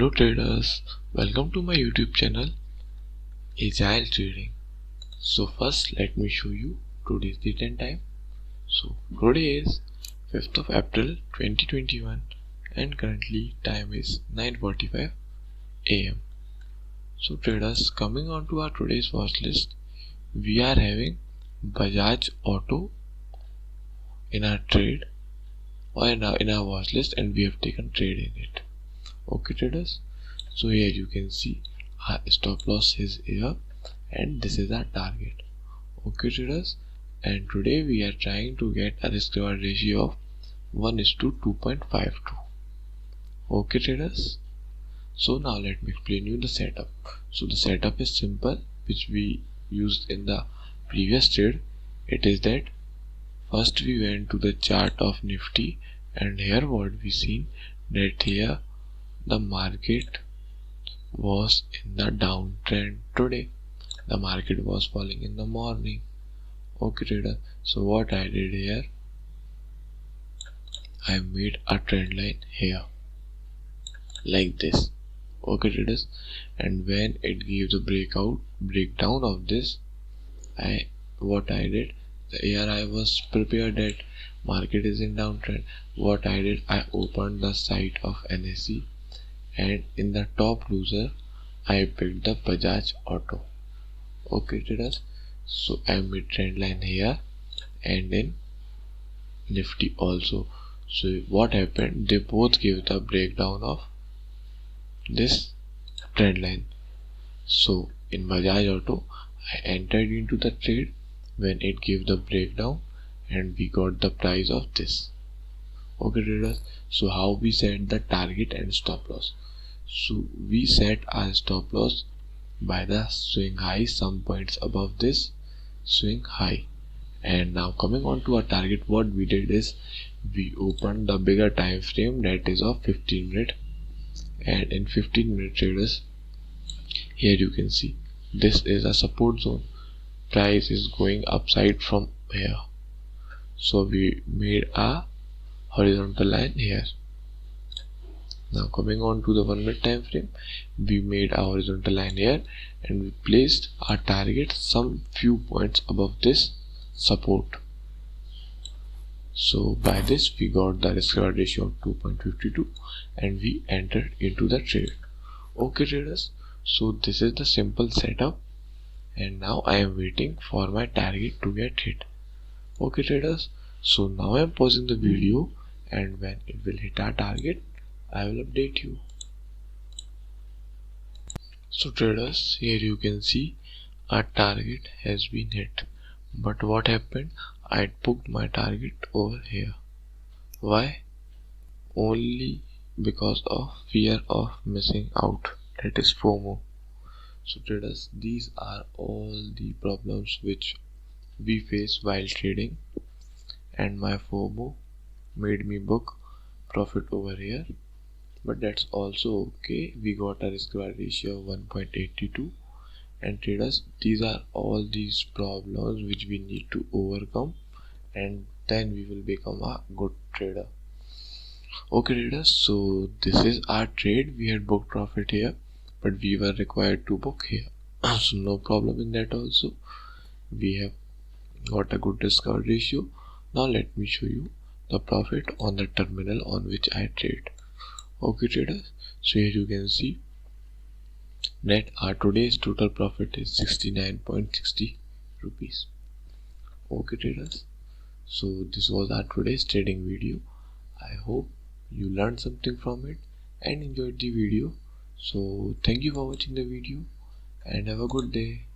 Hello traders, welcome to my YouTube channel Agile Trading. So first let me show you today's date and time. So today is 5th of April 2021 and currently time is 9:45 am. So traders, coming on to our today's watch list, we are having Bajaj Auto in our trade or in our watch list, and we have taken trade in it. Okay traders, so here you can see our stop loss is here and this is our target. Okay traders, and today we are trying to get a risk reward ratio of 1:2.52. Okay traders, so now let me explain you the setup. So the setup is simple, which we used in the previous trade. It is that first we went to the chart of Nifty, and here what we seen that here the market was in the downtrend today. The market was falling in the morning. Okay trader, so what I did here, I made a trend line here like this. Okay traders, and when it gave the breakdown of this, what I did, here I was prepared that market is in downtrend. What I did, I opened the site of NSE, and in the top loser I picked the Bajaj Auto. Okay traders, so I made trend line here and in Nifty also. So what happened, they both gave the breakdown of this trend line. So in Bajaj Auto I entered into the trade when it gave the breakdown and we got the price of this. Okay traders, so how we set the target and stop loss. So we set our stop loss by the swing high, some points above this swing high. And now coming on to our target, what we did is we opened the bigger time frame, that is of 15 minute, and in 15-minute traders, here you can see this is a support zone. Price is going upside from here, so we made a horizontal line here. Now coming on to the 1 minute time frame, we made a horizontal line here and we placed our target some few points above this support. So by this we got the risk reward ratio of 2.52 and we entered into the trade. Okay traders, so this is the simple setup, and now I am waiting for my target to get hit. Okay traders, so now I am pausing the video, and when it will hit our target I will update you. So traders, here you can see our target has been hit, but what happened, I booked my target over here. Why? Only because of fear of missing out, that is FOMO. So traders, these are all the problems which we face while trading, and my FOMO made me book profit over here, but that's also okay. We got a risk reward ratio of 1.82, and traders, these are all these problems which we need to overcome, and then we will become a good trader. Okay traders, so this is our trade. We had booked profit here, but we were required to book here. So no problem in that also. We have got a good risk reward ratio. Now let me show you the profit on the terminal on which I trade. Okay traders, so here you can see that our today's total profit is 69.60 rupees. Okay traders, so this was our today's trading video. I hope you learned something from it and enjoyed the video. So thank you for watching the video and have a good day.